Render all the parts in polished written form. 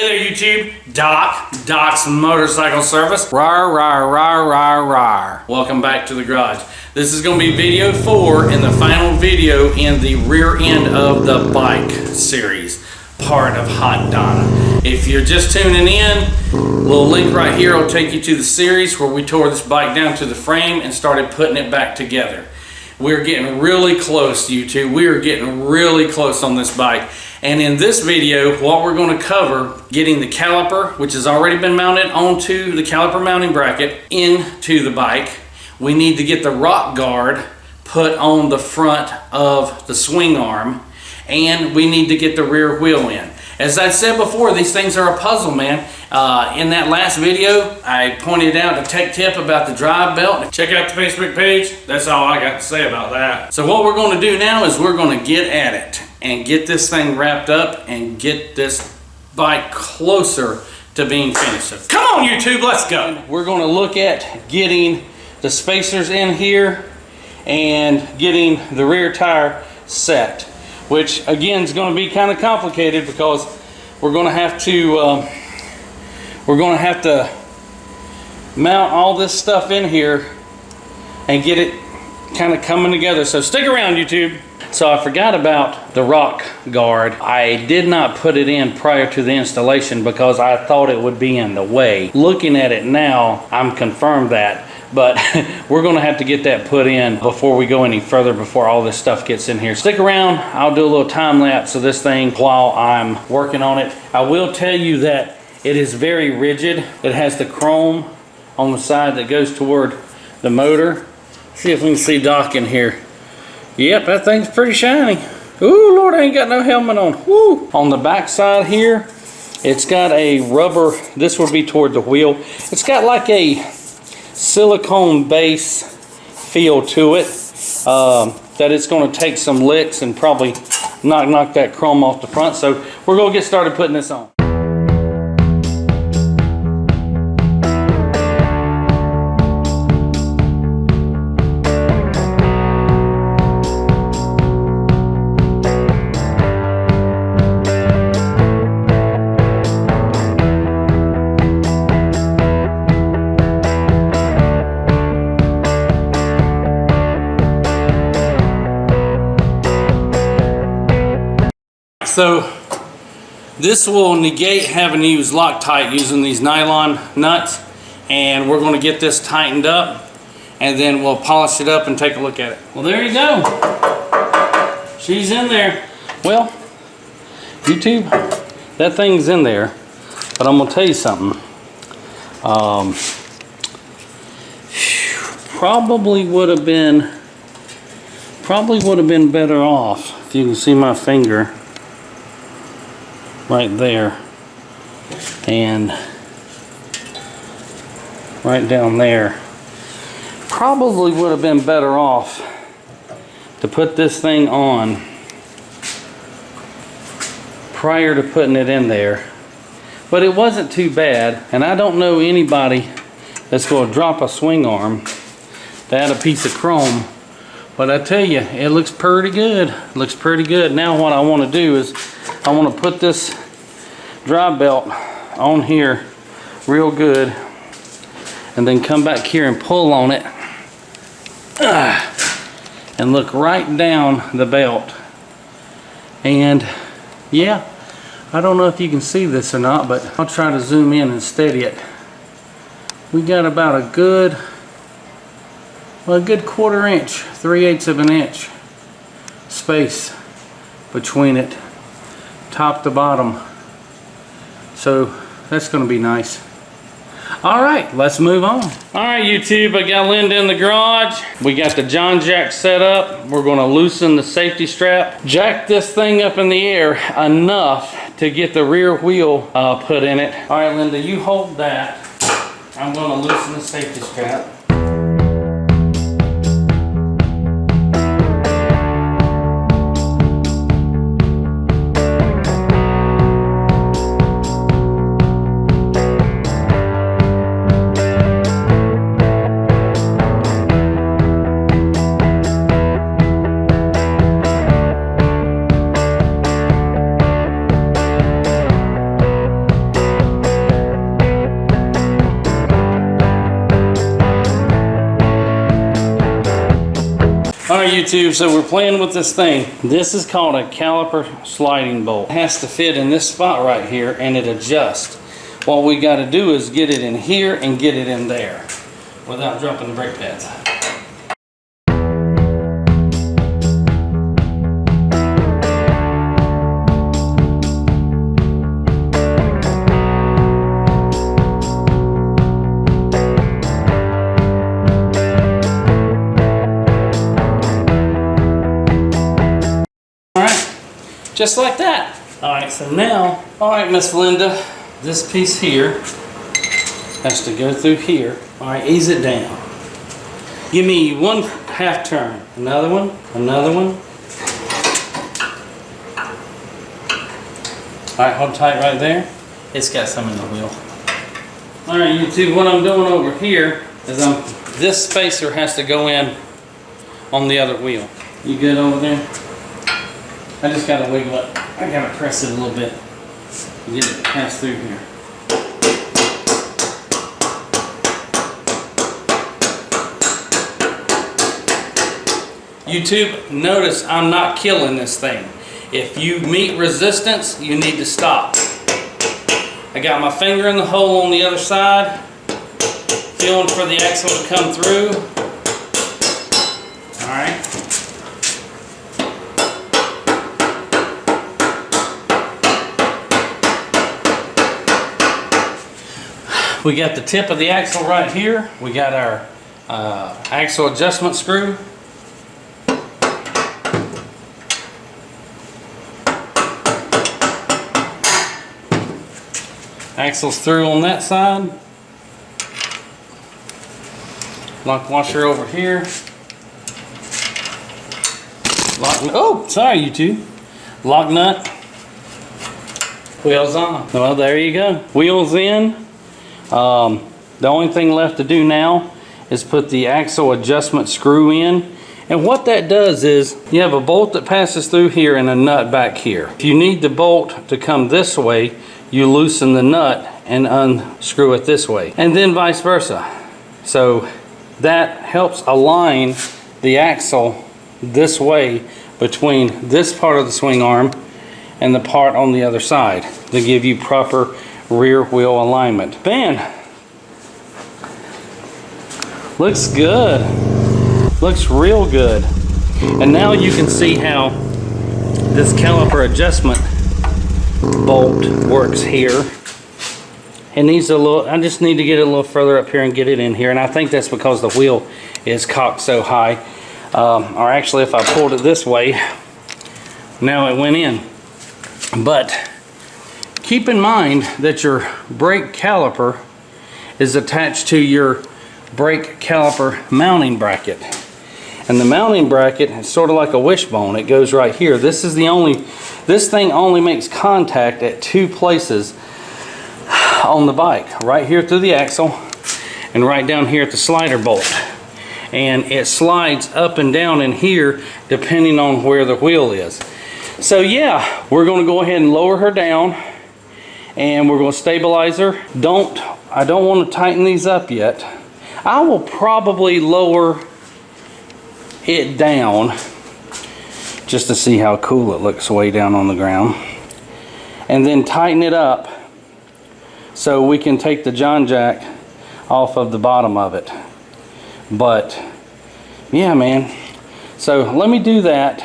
there, YouTube. Doc's Motorcycle Service. Rawr, rawr, rawr, rawr, rawr. Welcome back to the garage. This is going to be video 4 and the final video in the rear end of the bike series, part of Hot Donna. If you're just tuning in, little link right here will take you to the series where we tore this bike down to the frame and started putting it back together. We're getting really close, YouTube. We are getting really close on this bike. And in this video, what we're going to cover, getting the caliper, which has already been mounted onto the caliper mounting bracket, into the bike. We need to get the rock guard put on the front of the swing arm. And we need to get the rear wheel in. As I said before, these things are a puzzle, man. In that last video, I pointed out a tech tip about the drive belt. Check out the Facebook page. That's all I got to say about that. So what we're going to do now is we're going to get at it and get this thing wrapped up and get this bike closer to being finished. So come on, YouTube, let's go. We're going to look at getting the spacers in here and getting the rear tire set, which again is going to be kind of complicated because we're going to have to mount all this stuff in here and get it kind of coming together. So stick around, YouTube. So I forgot about the rock guard. I did not put it in prior to the installation because I thought it would be in the way. Looking at it now, I'm confirmed that. But we're going to have to get that put in before we go any further, before all this stuff gets in here. Stick around. I'll do a little time lapse of this thing while I'm working on it. I will tell you that it is very rigid. It has the chrome on the side that goes toward the motor. See if we can see Doc in here. Yep, that thing's pretty shiny. Ooh, Lord, I ain't got no helmet on. Woo! On the back side here, it's got a rubber, this would be toward the wheel. It's got like a silicone base feel to it, that it's going to take some licks and probably knock that chrome off the front. So we're going to get started putting this on. So this will negate having to use Loctite using these nylon nuts, and we're going to get this tightened up and then we'll polish it up and take a look at it. Well, there you go. She's in there. Well, YouTube, that thing's in there, but I'm going to tell you something. Probably would have been better off if you can see my finger right there and right down there. Probably would have been better off to put this thing on prior to putting it in there, but it wasn't too bad. And I don't know anybody that's going to drop a swing arm to add a piece of chrome, but I tell you, it looks pretty good. It looks pretty good. Now what I want to do is I want to put this drive belt on here real good and then come back here and pull on it and look right down the belt. And yeah, I don't know if you can see this or not, but I'll try to zoom in and steady it. We got about a good 1/4 inch, 3/8 of an inch space between it, top to bottom. So that's going to be nice. All right, let's move on. All right, YouTube, I got Linda in the garage. We got the John jack set up. We're going to loosen the safety strap, jack this thing up in the air enough to get the rear wheel put in it. All right, Linda, you hold that. I'm going to loosen the safety strap. Alright YouTube, so we're playing with this thing. This is called a caliper sliding bolt. It has to fit in this spot right here and it adjusts. What we got to do is get it in here and get it in there without dropping the brake pads. Just like that. Alright, so now, alright Miss Linda, this piece here has to go through here. Alright, ease it down. Give me 1/2 turn. Another one, another one. Alright, hold tight right there. It's got some in the wheel. Alright YouTube, what I'm doing over here is this spacer has to go in on the other wheel. You good over there? I just gotta wiggle it. I gotta press it a little bit to get it passed through here. YouTube, notice I'm not killing this thing. If you meet resistance, you need to stop. I got my finger in the hole on the other side, feeling for the axle to come through. Alright. We got the tip of the axle right here. We got our axle adjustment screw. Axle's through on that side. Lock washer over here. Oh, sorry you two. Lock nut. Wheels on. Well, there you go. Wheels in. The only thing left to do now is put the axle adjustment screw in, and what that does is you have a bolt that passes through here and a nut back here. If you need the bolt to come this way, you loosen the nut and unscrew it this way, and then vice versa. So that helps align the axle this way between this part of the swing arm and the part on the other side to give you proper rear wheel alignment. Man, looks good. Looks real good. And now you can see how this caliper adjustment bolt works here. It needs a little, I just need to get it a little further up here and get it in here, and I think that's because the wheel is cocked so high. Or actually, if I pulled it this way, now it went in. But keep in mind that your brake caliper is attached to your brake caliper mounting bracket. And the mounting bracket is sort of like a wishbone. It goes right here. This thing only makes contact at 2 places on the bike. Right here through the axle and right down here at the slider bolt. And it slides up and down in here depending on where the wheel is. So yeah, we're going to go ahead and lower her down. And we're going to stabilize her. I don't want to tighten these up yet. I will probably lower it down just to see how cool it looks way down on the ground. And then tighten it up so we can take the John Jack off of the bottom of it. But yeah, man. So let me do that.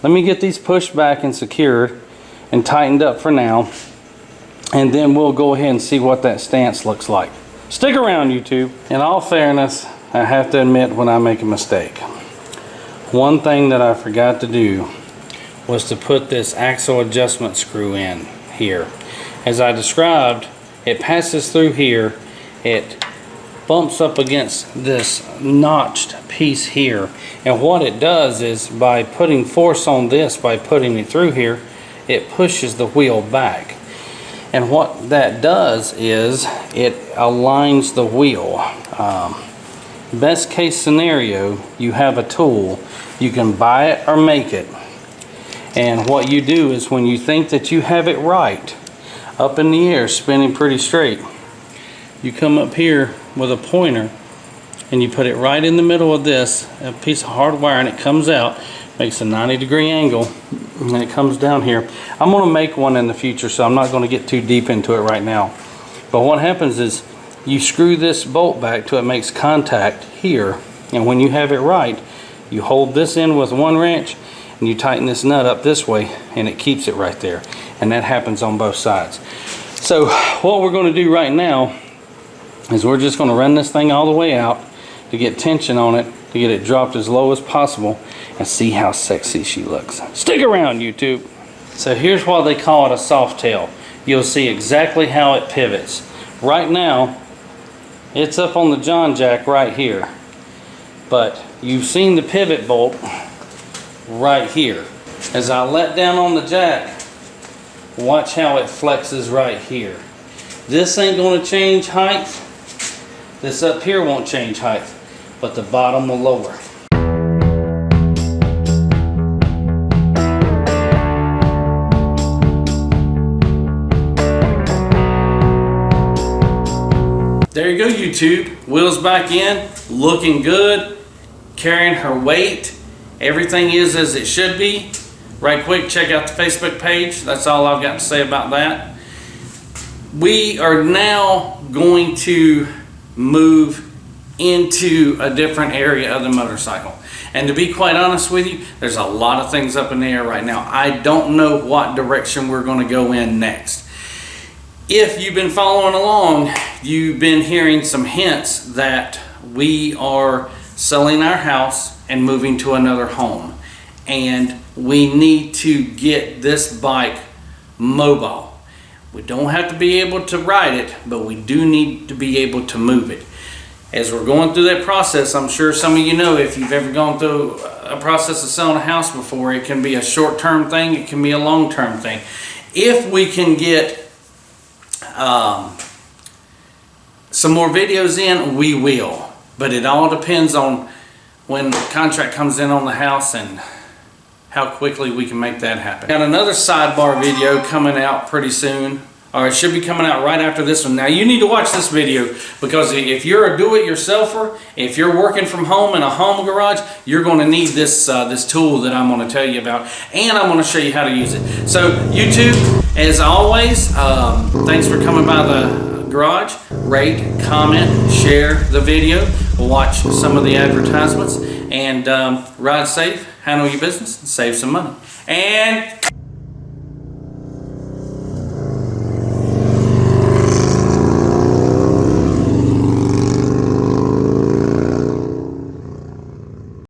Let me get these pushed back and secured and tightened up for now. And then we'll go ahead and see what that stance looks like. Stick around, YouTube. In all fairness, I have to admit when I make a mistake. One thing that I forgot to do was to put this axle adjustment screw in here. As I described, it passes through here, it bumps up against this notched piece here, and what it does is by putting force on this, by putting it through here, it pushes the wheel back. And what that does is it aligns the wheel. Best case scenario, you have a tool. You can buy it or make it. And what you do is when you think that you have it right, up in the air, spinning pretty straight, you come up here with a pointer and you put it right in the middle of this, a piece of hard wire, and it comes out, makes a 90-degree angle, and it comes down here. I'm going to make one in the future, so I'm not going to get too deep into it right now. But what happens is you screw this bolt back till it makes contact here, and when you have it right, you hold this in with one wrench and you tighten this nut up this way, and it keeps it right there. And that happens on both sides. So what we're going to do right now is we're just going to run this thing all the way out to get tension on it, to get it dropped as low as possible, and see how sexy she looks. Stick around, YouTube. So here's why they call it a soft tail. You'll see exactly how it pivots. Right now, it's up on the John jack right here, but you've seen the pivot bolt right here. As I let down on the jack, watch how it flexes right here. This ain't going to change height. This up here won't change height, but the bottom will lower. There you go, YouTube. Wheels back in, looking good, carrying her weight. Everything is as it should be. Right quick, check out the Facebook page. That's all I've got to say about that. We are now going to move into a different area of the motorcycle. And to be quite honest with you, there's a lot of things up in the air right now. I don't know what direction we're going to go in next. If you've been following along, you've been hearing some hints that we are selling our house and moving to another home. And we need to get this bike mobile. We don't have to be able to ride it, but we do need to be able to move it. As we're going through that process, I'm sure some of you know, if you've ever gone through a process of selling a house before, it can be a short-term thing, it can be a long-term thing. If we can get some more videos in, we will. But it all depends on when the contract comes in on the house and how quickly we can make that happen. Got another sidebar video coming out pretty soon, or it should be coming out right after this one. Now you need to watch this video, because if you're a do-it-yourselfer, if you're working from home in a home garage, you're going to need this this tool that I'm going to tell you about, and I'm going to show you how to use it. So YouTube, as always, thanks for coming by the garage. Rate, comment, share the video, watch some of the advertisements, and ride safe, handle your business, and save some money. And